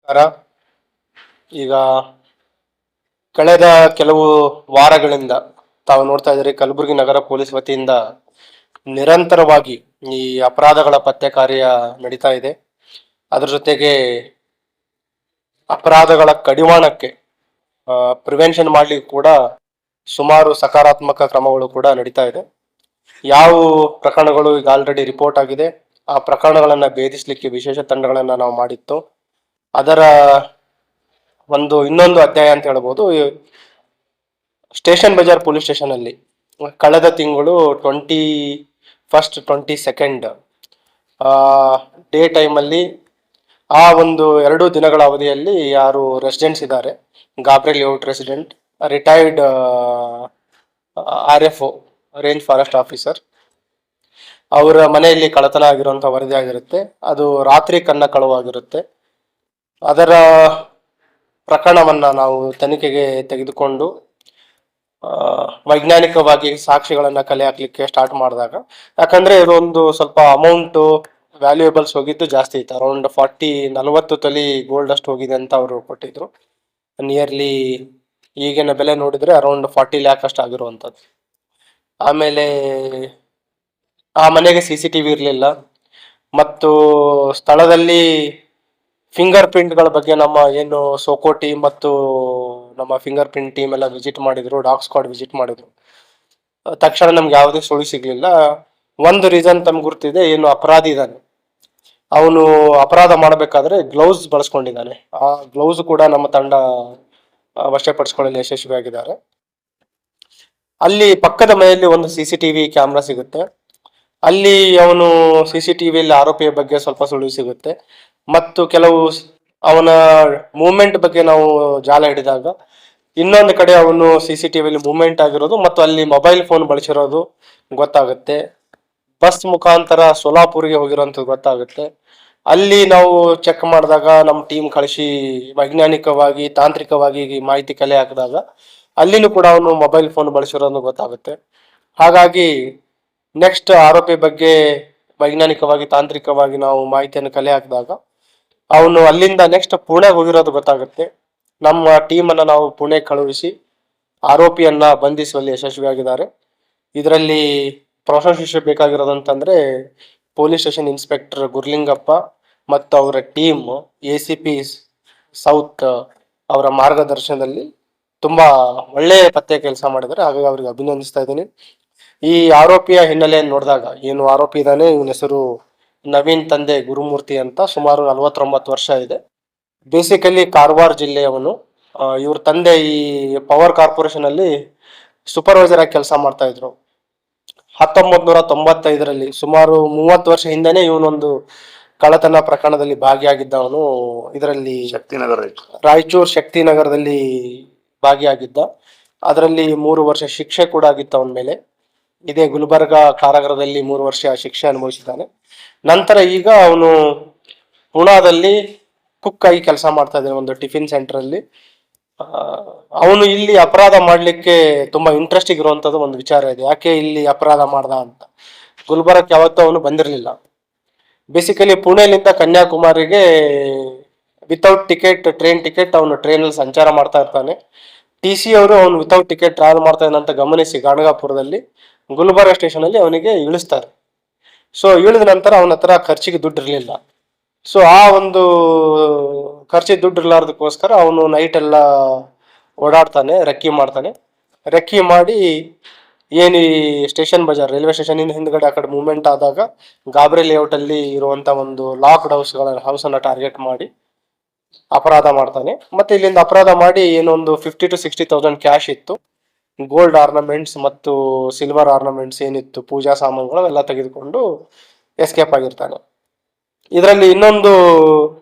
ನಮಸ್ಕಾರ. ಈಗ ಕಳೆದ ಕೆಲವು ವಾರಗಳಿಂದ ತಾವು ನೋಡ್ತಾ ಇದ್ದೀರಿ, ಕಲಬುರಗಿ ನಗರ ಪೊಲೀಸ್ ವತಿಯಿಂದ ನಿರಂತರವಾಗಿ ಈ ಅಪರಾಧಗಳ ಪತ್ತೆ ಕಾರ್ಯ ನಡೀತಾ ಇದೆ. ಅದ್ರ ಜೊತೆಗೆ ಅಪರಾಧಗಳ ಕಡಿವಾಣಕ್ಕೆ ಪ್ರಿವೆನ್ಷನ್ ಮಾಡ್ಲಿಕ್ಕೆ ಕೂಡ ಸುಮಾರು ಸಕಾರಾತ್ಮಕ ಕ್ರಮಗಳು ಕೂಡ ನಡೀತಾ ಇದೆ. ಯಾವ ಪ್ರಕರಣಗಳು ಈಗ ಆಲ್ರೆಡಿ ರಿಪೋರ್ಟ್ ಆಗಿದೆ, ಆ ಪ್ರಕರಣಗಳನ್ನ ಭೇದಿಸ್ಲಿಕ್ಕೆ ವಿಶೇಷ ತಂಡಗಳನ್ನ ನಾವು ಮಾಡಿತ್ತು. ಅದರ ಇನ್ನೊಂದು ಅಧ್ಯಾಯ ಅಂತ ಹೇಳ್ಬೋದು. ಸ್ಟೇಷನ್ ಬಜಾರ್ ಪೊಲೀಸ್ ಸ್ಟೇಷನ್ ಅಲ್ಲಿ ಕಳೆದ ತಿಂಗಳು 21st 22nd ಡೇ ಟೈಮಲ್ಲಿ ಆ ಒಂದು 2 ದಿನಗಳ ಅವಧಿಯಲ್ಲಿ ಯಾರು ರೆಸಿಡೆಂಟ್ಸ್ ಇದ್ದಾರೆ, ಗಾಬ್ರೆ layout resident, retired RFO range forest officer, ಅವರ ಮನೆಯಲ್ಲಿ ಕಳ್ಳತನ ಆಗಿರುವಂತ ವರದಿ ಆಗಿರುತ್ತೆ. ಅದು ರಾತ್ರಿ ಕಳ್ಳವಾಗಿರುತ್ತೆ. ಅದರ ಪ್ರಕರಣವನ್ನ ನಾವು ತನಿಖೆಗೆ ತೆಗೆದುಕೊಂಡು ವೈಜ್ಞಾನಿಕವಾಗಿ ಸಾಕ್ಷಿಗಳನ್ನ ಕಲೆ ಹಾಕ್ಲಿಕ್ಕೆ ಸ್ಟಾರ್ಟ್ ಮಾಡಿದಾಗ, ಯಾಕಂದ್ರೆ ಇದೊಂದು ಸ್ವಲ್ಪ ಅಮೌಂಟ್ ವ್ಯಾಲ್ಯೂಯೇಬಲ್ಸ್ ಹೋಗಿದ್ದು ಜಾಸ್ತಿ ಇತ್ತು. ಅರೌಂಡ್ 40 ತೊಲಿ ಗೋಲ್ಡ್ ಅಷ್ಟು ಹೋಗಿದೆ ಅಂತ ಅವರು ಕೊಟ್ಟಿದ್ರು. ನಿಯರ್ಲಿ ಈಗಿನ ಬೆಲೆ ನೋಡಿದ್ರೆ ಅರೌಂಡ್ 40 ಲ್ಯಾಕ್ ಅಷ್ಟು ಆಗಿರುವಂಥದ್ದು. ಆಮೇಲೆ ಆ ಮನೆಗೆ CCTV ಇರಲಿಲ್ಲ ಮತ್ತು ಸ್ಥಳದಲ್ಲಿ ಫಿಂಗರ್ ಪ್ರಿಂಟ್ಗಳ ಬಗ್ಗೆ ನಮ್ಮ ಏನು ಸೋಕೋ ಟೀಮ್ ಮತ್ತು ನಮ್ಮ ಫಿಂಗರ್ ಪ್ರಿಂಟ್ ಟೀಮ್ ಎಲ್ಲ ವಿಸಿಟ್ ಮಾಡಿದ್ರು, ಡಾಗ್ ಸ್ಕ್ವಾಡ್ ವಿಸಿಟ್ ಮಾಡಿದ್ರು. ತಕ್ಷಣ ನಮ್ಗೆ ಯಾವುದೇ ಸುಳಿವು ಸಿಗ್ಲಿಲ್ಲ. ಒಂದು ರೀಸನ್ ತಮ್ಗೆ ಗುರ್ತಿದೆ, ಏನು ಅಪರಾಧಿ ಇದ್ದಾನೆ, ಅವನು ಅಪರಾಧ ಮಾಡಬೇಕಾದ್ರೆ ಗ್ಲೌಸ್ ಬಳಸ್ಕೊಂಡಿದ್ದಾನೆ. ಆ ಗ್ಲೌಸ್ ಕೂಡ ನಮ್ಮ ತಂಡ ವಶಪಡಿಸ್ಕೊಳ್ಳಲು ಯಶಸ್ವಿಯಾಗಿದ್ದಾರೆ. ಅಲ್ಲಿ ಪಕ್ಕದ ಮನೆಯಲ್ಲಿ ಒಂದು CCTV ಕ್ಯಾಮ್ರಾ ಸಿಗುತ್ತೆ. ಅಲ್ಲಿ ಅವನು CCTVಯಲ್ಲಿ ಆರೋಪಿಯ ಬಗ್ಗೆ ಸ್ವಲ್ಪ ಸುಳಿವು ಸಿಗುತ್ತೆ ಮತ್ತು ಕೆಲವು ಅವನ ಮೂವ್ಮೆಂಟ್ ಬಗ್ಗೆ ನಾವು ಜಾಲ ಹಿಡಿದಾಗ ಇನ್ನೊಂದು ಕಡೆ ಅವನು CCTVಯಲ್ಲಿ ಮೂವ್ಮೆಂಟ್ ಆಗಿರೋದು ಮತ್ತು ಅಲ್ಲಿ ಮೊಬೈಲ್ ಫೋನ್ ಬಳಸಿರೋದು ಗೊತ್ತಾಗುತ್ತೆ. ಬಸ್ ಮುಖಾಂತರ ಸೋಲಾಪುರ್ಗೆ ಹೋಗಿರೋಂಥದ್ದು ಗೊತ್ತಾಗುತ್ತೆ. ಅಲ್ಲಿ ನಾವು ಚೆಕ್ ಮಾಡಿದಾಗ ನಮ್ಮ ಟೀಮ್ ಕಳಿಸಿ ವೈಜ್ಞಾನಿಕವಾಗಿ ತಾಂತ್ರಿಕವಾಗಿ ಮಾಹಿತಿ ಕಲೆ ಹಾಕಿದಾಗ ಅಲ್ಲಿನೂ ಕೂಡ ಅವನು ಮೊಬೈಲ್ ಫೋನ್ ಬಳಸಿರೋದು ಗೊತ್ತಾಗುತ್ತೆ. ಹಾಗಾಗಿ ನೆಕ್ಸ್ಟ್ ಆರೋಪಿ ಬಗ್ಗೆ ವೈಜ್ಞಾನಿಕವಾಗಿ ತಾಂತ್ರಿಕವಾಗಿ ನಾವು ಮಾಹಿತಿಯನ್ನು ಕಲೆ ಹಾಕಿದಾಗ ಅವನು ಅಲ್ಲಿಂದ ನೆಕ್ಸ್ಟ್ ಪುಣೆಗೆ ಹೋಗಿರೋದು ಗೊತ್ತಾಗುತ್ತೆ. ನಮ್ಮ ಟೀಮನ್ನು ನಾವು ಪುಣೆ ಕಳುಹಿಸಿ ಆರೋಪಿಯನ್ನ ಬಂಧಿಸುವಲ್ಲಿ ಯಶಸ್ವಿಯಾಗಿದ್ದಾರೆ. ಇದರಲ್ಲಿ ಪ್ರಶಂಸೆ ಬೇಕಾಗಿರೋದಂತಂದ್ರೆ ಪೊಲೀಸ್ ಸ್ಟೇಷನ್ ಇನ್ಸ್ಪೆಕ್ಟರ್ ಗುರ್ಲಿಂಗಪ್ಪ ಮತ್ತು ಅವರ ಟೀಮ್ ACP ಸೌತ್ ಅವರ ಮಾರ್ಗದರ್ಶನದಲ್ಲಿ ತುಂಬಾ ಒಳ್ಳೆಯ ಪತ್ತೆ ಕೆಲಸ ಮಾಡಿದ್ದಾರೆ. ಹಾಗಾಗಿ ಅವ್ರಿಗೆ ಅಭಿನಂದಿಸ್ತಾ ಇದ್ದೀನಿ. ಈ ಆರೋಪಿಯ ಹಿನ್ನೆಲೆಯನ್ನು ನೋಡಿದಾಗ, ಏನು ಆರೋಪಿ ಇದ್ದಾನೆ, ಇವನ ಹೆಸರು ನವೀನ್, ತಂದೆ ಗುರುಮೂರ್ತಿ ಅಂತ, ಸುಮಾರು 49 ವರ್ಷ ಇದೆ. ಬೇಸಿಕಲಿ ಕಾರವಾರ ಜಿಲ್ಲೆಯವನು. ಇವ್ರ ತಂದೆ ಈ ಪವರ್ ಕಾರ್ಪೊರೇಷನ್ ಅಲ್ಲಿ ಸೂಪರ್ವೈಸರ್ ಆಗಿ ಕೆಲಸ ಮಾಡ್ತಾ ಇದ್ರು. 1995ರಲ್ಲಿ ಸುಮಾರು 30 ವರ್ಷ ಹಿಂದೆನೆ ಇವನೊಂದು ಕಳ್ಳತನ ಪ್ರಕರಣದಲ್ಲಿ ಭಾಗಿಯಾಗಿದ್ದವನು. ಇದರಲ್ಲಿ ರಾಯಚೂರು ಶಕ್ತಿನಗರದಲ್ಲಿ ಭಾಗಿಯಾಗಿದ್ದ. ಅದರಲ್ಲಿ 3 ವರ್ಷ ಶಿಕ್ಷೆ ಕೂಡ ಆಗಿತ್ತು ಅವನ ಮೇಲೆ. ಇದೇ ಗುಲ್ಬರ್ಗ ಕಾರಾಗೃಹದಲ್ಲಿ 3 ವರ್ಷ ಶಿಕ್ಷೆ ಅನುಭವಿಸಿದ್ದಾನೆ. ನಂತರ ಈಗ ಅವನು ಪುಣಾದಲ್ಲಿ ಕುಕ್ ಆಗಿ ಕೆಲಸ ಮಾಡ್ತಾ ಇದ್ದಾನೆ ಒಂದು ಟಿಫಿನ್ ಸೆಂಟರ್ ಅಲ್ಲಿ. ಅವನು ಇಲ್ಲಿ ಅಪರಾಧ ಮಾಡ್ಲಿಕ್ಕೆ ತುಂಬಾ ಇಂಟ್ರೆಸ್ಟಿಂಗ್ ಇರುವಂತದ್ದು ಒಂದು ವಿಚಾರ ಇದೆ. ಯಾಕೆ ಇಲ್ಲಿ ಅಪರಾಧ ಮಾಡ್ದ ಅಂತ. ಗುಲ್ಬರ್ಗಕ್ಕೆ ಯಾವತ್ತೂ ಅವನು ಬಂದಿರಲಿಲ್ಲ. ಬೇಸಿಕಲಿ ಪುಣೆಲಿಂದ ಕನ್ಯಾಕುಮಾರಿಗೆ ವಿತೌಟ್ ಟಿಕೆಟ್, ಟ್ರೈನ್ ಟಿಕೆಟ್, ಅವನು ಟ್ರೈನಲ್ಲಿ ಸಂಚಾರ ಮಾಡ್ತಾ ಇರ್ತಾನೆ. TC ಅವರು ಅವನು ವಿತೌಟ್ ಟಿಕೆಟ್ ಟ್ರಾವೆಲ್ ಮಾಡ್ತಾ ಇದ್ದಂತ ಗಮನಿಸಿ ಗಾಣಗಾಪುರದಲ್ಲಿ ಗುಲ್ಬರ್ಗ ಸ್ಟೇಷನ್ ಅಲ್ಲಿ ಅವನಿಗೆ ಇಳಿಸ್ತಾರೆ. ಸೊ ಇಳಿದ ನಂತರ ಅವನ ಹತ್ರ ಖರ್ಚಿಗೆ ದುಡ್ಡು ಇರಲಿಲ್ಲ. ಸೊ ಆ ಒಂದು ಖರ್ಚಿಗೆ ದುಡ್ಡು ಇರ್ಲಾರ್ದಕ್ಕೋಸ್ಕರ ಅವನು ನೈಟ್ ಎಲ್ಲ ಓಡಾಡ್ತಾನೆ, ರೆಕ್ಕಿ ಮಾಡ್ತಾನೆ. ರೆಕ್ಕಿ ಮಾಡಿ ಏನು ಈ ಸ್ಟೇಷನ್ ಬಜಾರ್ ರೈಲ್ವೆ ಸ್ಟೇಷನ್ ಹಿಂದ್ಗಡೆ ಆ ಕಡೆ ಮೂವ್ಮೆಂಟ್ ಆದಾಗ ಗಾಬ್ರೆ ಲೇಔಟ್ ಅಲ್ಲಿ ಇರುವಂತ ಒಂದು ಲಾಕ್ಡ್ ಹೌಸ್ ಅನ್ನ ಟಾರ್ಗೆಟ್ ಮಾಡಿ ಅಪರಾಧ ಮಾಡ್ತಾನೆ. ಮತ್ತೆ ಇಲ್ಲಿಂದ ಅಪರಾಧ ಮಾಡಿ ಏನೊಂದು 50,000 to 60,000 ಕ್ಯಾಶ್ ಇತ್ತು, ಗೋಲ್ಡ್ ಆರ್ನಮೆಂಟ್ಸ್ ಮತ್ತು ಸಿಲ್ವರ್ ಆರ್ನಮೆಂಟ್ಸ್ ಏನಿತ್ತು, ಪೂಜಾ ಸಾಮಾನುಗಳು ಎಲ್ಲ ತೆಗೆದುಕೊಂಡು ಎಸ್ಕೇಪ್ ಆಗಿರ್ತಾನೆ. ಇದರಲ್ಲಿ ಇನ್ನೊಂದು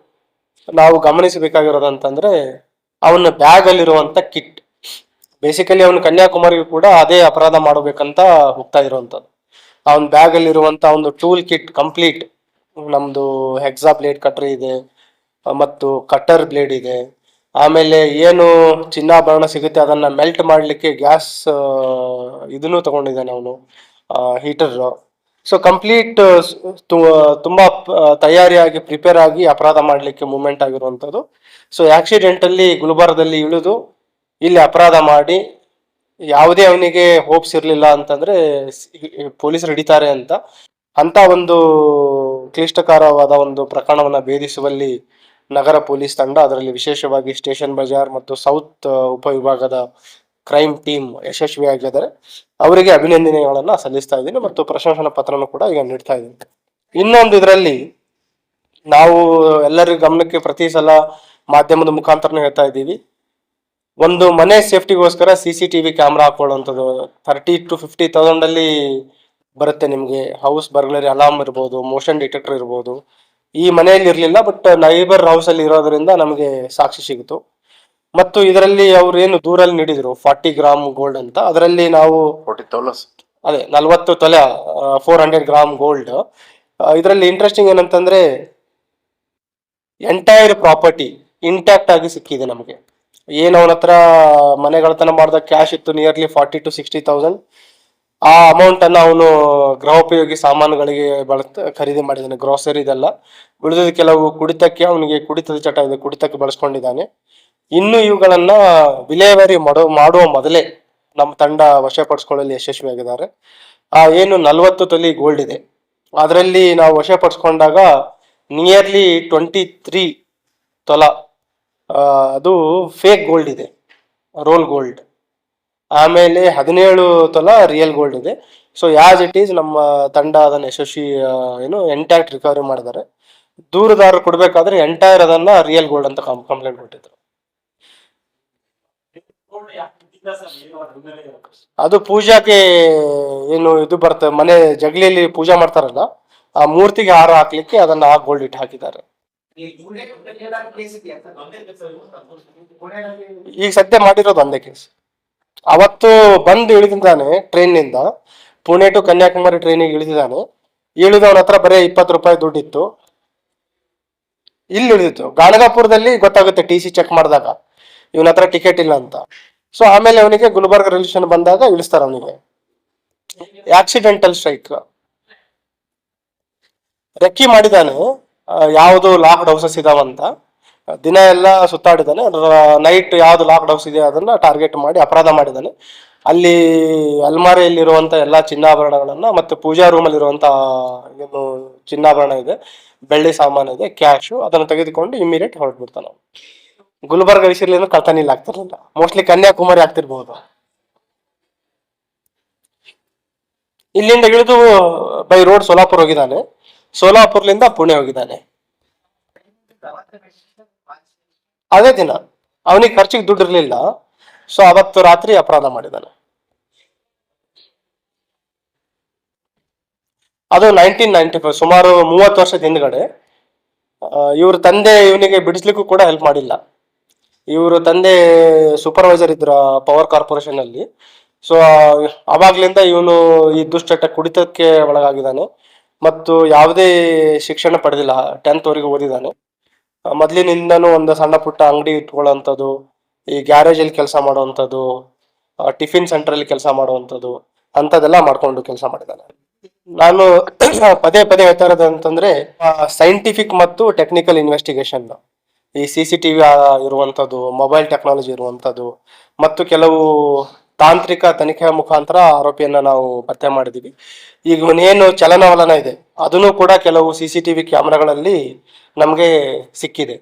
ನಾವು ಗಮನಿಸಬೇಕಾಗಿರೋದಂತಂದ್ರೆ ಅವನ ಬ್ಯಾಗ್ ಅಲ್ಲಿರುವಂತ ಕಿಟ್. ಬೇಸಿಕಲಿ ಅವನು ಕನ್ಯಾಕುಮಾರಿಗೂ ಕೂಡ ಅದೇ ಅಪರಾಧ ಮಾಡಬೇಕಂತ ಹೋಗ್ತಾ ಇರುವಂತದ್ದು. ಅವನ ಬ್ಯಾಗ್ ಅಲ್ಲಿರುವಂತ ಒಂದು ಟೂಲ್ ಕಿಟ್ ಕಂಪ್ಲೀಟ್, ನಮ್ದು ಹೆಕ್ಸಾ ಬ್ಲೇಡ್ ಕಟರ್ ಇದೆ ಮತ್ತು ಕಟ್ಟರ್ ಬ್ಲೇಡ್ ಇದೆ. ಆಮೇಲೆ ಏನು ಚಿನ್ನಾಭರಣ ಸಿಗುತ್ತೆ ಅದನ್ನ ಮೆಲ್ಟ್ ಮಾಡ್ಲಿಕ್ಕೆ ಗ್ಯಾಸ್ ಇದನ್ನು ತಗೊಂಡಿದ್ದಾನೆ ಅವನು, ಹೀಟರ್. ಸೊ ಕಂಪ್ಲೀಟ್ ತುಂಬಾ ತಯಾರಿಯಾಗಿ ಪ್ರಿಪೇರ್ ಆಗಿ ಅಪರಾಧ ಮಾಡಲಿಕ್ಕೆ ಮೂವ್ಮೆಂಟ್ ಆಗಿರುವಂಥದ್ದು. ಸೊ ಆಕ್ಸಿಡೆಂಟಲ್ಲಿ ಗುಲ್ಬರ್ಗದಲ್ಲಿ ಇಳಿದು ಇಲ್ಲಿ ಅಪರಾಧ ಮಾಡಿ ಯಾವುದೇ ಅವನಿಗೆ ಹೋಪ್ಸ್ ಇರಲಿಲ್ಲ ಅಂತಂದ್ರೆ ಪೊಲೀಸರು ಹಿಡಿತಾರೆ ಅಂತ ಒಂದು ಕ್ಲಿಷ್ಟಕರವಾದ ಒಂದು ಪ್ರಕರಣವನ್ನ ಭೇದಿಸುವಲ್ಲಿ ನಗರ ಪೊಲೀಸ್ ತಂಡ, ಅದರಲ್ಲಿ ವಿಶೇಷವಾಗಿ ಸ್ಟೇಷನ್ ಬಜಾರ್ ಮತ್ತು ಸೌತ್ ಉಪವಿಭಾಗದ ಕ್ರೈಮ್ ಟೀಮ್ ಯಶಸ್ವಿಯಾಗಿದ್ದಾರೆ. ಅವರಿಗೆ ಅಭಿನಂದನೆಗಳನ್ನ ಸಲ್ಲಿಸ್ತಾ ಇದ್ದೀನಿ ಮತ್ತು ಪ್ರಶಂಸನಾ ಪತ್ರನೂ ಕೂಡ ಈಗ ನೀಡ್ತಾ ಇದ್ದೀನಿ. ಇನ್ನೊಂದು ಇದರಲ್ಲಿ ನಾವು ಎಲ್ಲರಿಗೂ ಗಮನಕ್ಕೆ ಪ್ರತಿ ಸಲ ಮಾಧ್ಯಮದ ಮುಖಾಂತರನೇ ಹೇಳ್ತಾ ಇದ್ದೀವಿ, ಒಂದು ಮನೆ ಸೇಫ್ಟಿಗೋಸ್ಕರ CCTV ಕ್ಯಾಮ್ರಾ ಹಾಕೊಳ್ಳುವಂಥದ್ದು 30,000 to 50,000 ಬರುತ್ತೆ ನಿಮಗೆ. ಹೌಸ್ ಬರ್ಗ್ಲರಿ ಅಲಾರ್ಮ್ ಇರ್ಬೋದು, ಮೋಷನ್ ಡಿಟೆಕ್ಟರ್ ಇರ್ಬೋದು. ಈ ಮನೆಯಲ್ಲಿ ಇರಲಿಲ್ಲ, ಬಟ್ ನೈಬರ್ ಹೌಸ್ ಅಲ್ಲಿ ಇರೋದ್ರಿಂದ ನಮಗೆ ಸಾಕ್ಷಿ ಸಿಗುತ್ತು. ಮತ್ತು ಇದರಲ್ಲಿ ಅವ್ರು ಏನು ದೂರಲ್ಲಿ ನೀಡಿದ್ರು 40 ಗ್ರಾಮ್ ಗೋಲ್ಡ್ ಅಂತ, ಅದರಲ್ಲಿ ನಾವು 40 ತೊಲೆ 400 ಗ್ರಾಮ್ ಗೋಲ್ಡ್. ಇದರಲ್ಲಿ ಇಂಟ್ರೆಸ್ಟಿಂಗ್ ಏನಂತಂದ್ರೆ ಎಂಟೈರ್ ಪ್ರಾಪರ್ಟಿ ಇಂಟ್ಯಾಕ್ಟ್ ಆಗಿ ಸಿಕ್ಕಿದೆ ನಮಗೆ. ಏನು ಅವನ ಹತ್ರ ಮನೆಗಳತನ ಮಾಡಿದ ಕ್ಯಾಶ್ ಇತ್ತು ನಿಯರ್ಲಿ 40,000 to 60,000. ಆ ಅಮೌಂಟ್ ಅನ್ನ ಅವನು ಗೃಹೋಪಯೋಗಿ ಸಾಮಾನುಗಳಿಗೆ ಖರೀದಿ ಮಾಡಿದ್ದಾನೆ, ಗ್ರೋಸರಿ ಇದೆಲ್ಲ. ಉಳಿದ ಕೆಲವು ಕುಡಿತಕ್ಕೆ, ಅವನಿಗೆ ಕುಡಿತದ ಚಟ ಇದೆ, ಕುಡಿತಕ್ಕೆ ಬಳಸ್ಕೊಂಡಿದ್ದಾನೆ. ಇನ್ನು ಇವುಗಳನ್ನ ವಿಲೇವಾರಿ ಮಾಡುವ ಮೊದಲೇ ನಮ್ಮ ತಂಡ ವಶಪಡಿಸ್ಕೊಳ್ಳಲು ಯಶಸ್ವಿಯಾಗಿದ್ದಾರೆ. ಏನು 40 ತೊಲಿ ಗೋಲ್ಡ್ ಇದೆ, ಅದರಲ್ಲಿ ನಾವು ವಶಪಡಿಸ್ಕೊಂಡಾಗ ನಿಯರ್ಲಿ 23 ತೊಲ ಅದು ಫೇಕ್ ಗೋಲ್ಡ್ ಇದೆ, ರೋಲ್ ಗೋಲ್ಡ್. ಆಮೇಲೆ 17 ತೊಲ ರಿಯಲ್ ಗೋಲ್ಡ್ ಇದೆ. ಸೊ ಯಾಸ್ ಇಟ್ ಈಸ್ ನಮ್ಮ ತಂಡ ಅದನ್ನ ಯಶಸ್ವಿ ಎಂಟ್ಯಾಕ್ಟ್ ರಿಕವರಿ ಮಾಡಿದ್ದಾರೆ. ದೂರುದಾರರು ಕೊಡ್ಬೇಕಾದ್ರೆ ಎಂಟೈರ್ ಅದನ್ನ ರಿಯಲ್ ಗೋಲ್ಡ್ ಅಂತ ಕಂಪ್ಲೇಂಟ್ ಕೊಟ್ಟಿದ್ರು. ಅದು ಪೂಜಾಕ್ಕೆ ಏನು ಇದು ಬರ್ತದೆ, ಮನೆ ಜಗ್ಲಿಯಲ್ಲಿ ಪೂಜೆ ಮಾಡ್ತಾರಲ್ಲ, ಆ ಮೂರ್ತಿಗೆ ಹಾರ ಹಾಕ್ಲಿಕ್ಕೆ ಅದನ್ನ ಆ ಗೋಲ್ಡ್ ಇಟ್ಟು ಹಾಕಿದ್ದಾರೆ. ಈಗ ಸದ್ಯ ಮಾಡಿರೋದು ಒಂದೇ ಕೇಸ್. ಅವತ್ತು ಬಂದು ಇಳಿದಿದ್ದಾನೆ ಟ್ರೈನ್ನಿಂದ, ಪುಣೆ ಟು ಕನ್ಯಾಕುಮಾರಿ ಟ್ರೈನಿಗೆ ಇಳಿದಿದ್ದಾನೆ. ಇಳಿದವನ ಹತ್ರ ಬರೀ 20 ರೂಪಾಯಿ ದುಡ್ಡಿತ್ತು. ಇಲ್ಲಿ ಇಳಿದಿತ್ತು, ಗಾಣಗಾಪುರದಲ್ಲಿ ಗೊತ್ತಾಗುತ್ತೆ TC ಚೆಕ್ ಮಾಡಿದಾಗ ಇವನ ಹತ್ರ ಟಿಕೆಟ್ ಇಲ್ಲ ಅಂತ. ಸೊ ಆಮೇಲೆ ಅವನಿಗೆ ಗುಲ್ಬರ್ಗ ರೈಲ್ವೆ ಸ್ಟೇಷನ್ ಬಂದಾಗ ಇಳಿಸ್ತಾರೆ ಅವನಿಗೆ. ಆಕ್ಸಿಡೆಂಟಲ್ ಸ್ಟ್ರೈಕ್ ರೆಕ್ಕಿ ಮಾಡಿದಾನೆ, ಯಾವುದು ಲಾಕ್ಡ್ ಹೌಸಸ್ ಇದಾವಂತ ದಿನ ಎಲ್ಲ ಸುತ್ತಾಡಿದ್ದಾನೆ. ನೈಟ್ ಯಾವ್ದು ಲಾಕ್ಡ್ ಹೌಸ್ ಇದೆ ಅದನ್ನ ಟಾರ್ಗೆಟ್ ಮಾಡಿ ಅಪರಾಧ ಮಾಡಿದ್ದಾನೆ. ಅಲ್ಲಿ ಅಲ್ಮಾರಿಯಲ್ಲಿರುವಂತ ಎಲ್ಲಾ ಚಿನ್ನಾಭರಣಗಳನ್ನ ಮತ್ತು ಪೂಜಾ ರೂಮ್ ಅಲ್ಲಿ ಇರುವಂತ ಏನು ಚಿನ್ನಾಭರಣ ಇದೆ, ಬೆಳ್ಳಿ ಸಾಮಾನು ಇದೆ, ಕ್ಯಾಶ್, ಅದನ್ನು ತೆಗೆದುಕೊಂಡು ಇಮಿಡಿಯೇಟ್ ಹೊರಟ್ಬಿಡ್ತಾನೆ. ಗುಲ್ಬರ್ಗ ವಿಷಯದಲ್ಲಿ ಕಳ್ತನ ಇಲ್ಲ ಆಗ್ತಿರ್ಲಿಲ್ಲ, ಮೋಸ್ಟ್ಲಿ ಕನ್ಯಾಕುಮಾರಿ ಆಗ್ತಿರ್ಬಹುದು. ಇಲ್ಲಿಂದ ಇಳಿದು ಬೈ ರೋಡ್ ಸೋಲಾಪುರ್ ಹೋಗಿದ್ದಾನೆ, ಸೋಲಾಪುರ್ಲಿಂದ ಪುಣೆ ಹೋಗಿದ್ದಾನೆ. ಅದೇ ದಿನ ಅವನಿಗೆ ಖರ್ಚಿಗೆ ದುಡ್ಡು ಇರ್ಲಿಲ್ಲ, ಸೊ ಅವತ್ತು ರಾತ್ರಿ ಅಪರಾಧ ಮಾಡಿದ್ದಾನೆ. ಅದು 1995, ಸುಮಾರು 30 ವರ್ಷದ ಹಿಂದ್ಗಡೆ. ಇವ್ರ ತಂದೆ ಇವನಿಗೆ ಬಿಡಿಸ್ಲಿಕ್ಕೂ ಕೂಡ ಹೆಲ್ಪ್ ಮಾಡಿಲ್ಲ. ಇವರು ತಂದೆ ಸೂಪರ್ವೈಸರ್ ಇದ್ರ ಪವರ್ ಕಾರ್ಪೊರೇಷನ್ ಅಲ್ಲಿ. ಸೊ ಅವಾಗ್ಲಿಂದ ಇವನು ಈ ದುಶ್ಚಟ ಕುಡಿತಕ್ಕೆ ಒಳಗಾಗಿದ್ದಾನೆ ಮತ್ತು ಯಾವುದೇ ಶಿಕ್ಷಣ ಪಡೆದಿಲ್ಲ. 10th ವರೆಗೆ ಓದಿದ್ದಾನೆ. ಮೊದ್ಲಿನಿಂದನೂ ಒಂದು ಸಣ್ಣ ಪುಟ್ಟ ಅಂಗಡಿ ಇಟ್ಕೊಳ್ಳುವಂಥದ್ದು, ಈ ಗ್ಯಾರೇಜ್ ಅಲ್ಲಿ ಕೆಲಸ ಮಾಡುವಂಥದ್ದು, ಟಿಫಿನ್ ಸೆಂಟರ್ ಅಲ್ಲಿ ಕೆಲಸ ಮಾಡುವಂಥದ್ದು, ಅಂಥದ್ದೆಲ್ಲ ಮಾಡ್ಕೊಂಡು ಕೆಲಸ ಮಾಡಿದ್ದಾನೆ. ನಾನು ಪದೇ ಪದೇ ಹೇಳ್ತಾ ಇರೋದು ಅಂತಂದ್ರೆ ಸೈಂಟಿಫಿಕ್ ಮತ್ತು ಟೆಕ್ನಿಕಲ್ ಇನ್ವೆಸ್ಟಿಗೇಷನ್, ಈ CCTV ಇರುವಂಥದ್ದು, ಮೊಬೈಲ್ ಟೆಕ್ನಾಲಜಿ ಇರುವಂಥದ್ದು ಮತ್ತು ಕೆಲವು ತಾಂತ್ರಿಕ ತನಿಖೆ ಮುಖಾಂತರ ಆರೋಪಿಯನ್ನ ನಾವು ಪತ್ತೆ ಮಾಡಿದೀವಿ. ಈಗ ಇವನೇನು ಚಲನವಲನ ಇದೆ ಅದನ್ನು ಕೂಡ ಕೆಲವು CCTV ಕ್ಯಾಮ್ರಾಗಳಲ್ಲಿ ನಮಗೆ ಸಿಕ್ಕಿದೆ.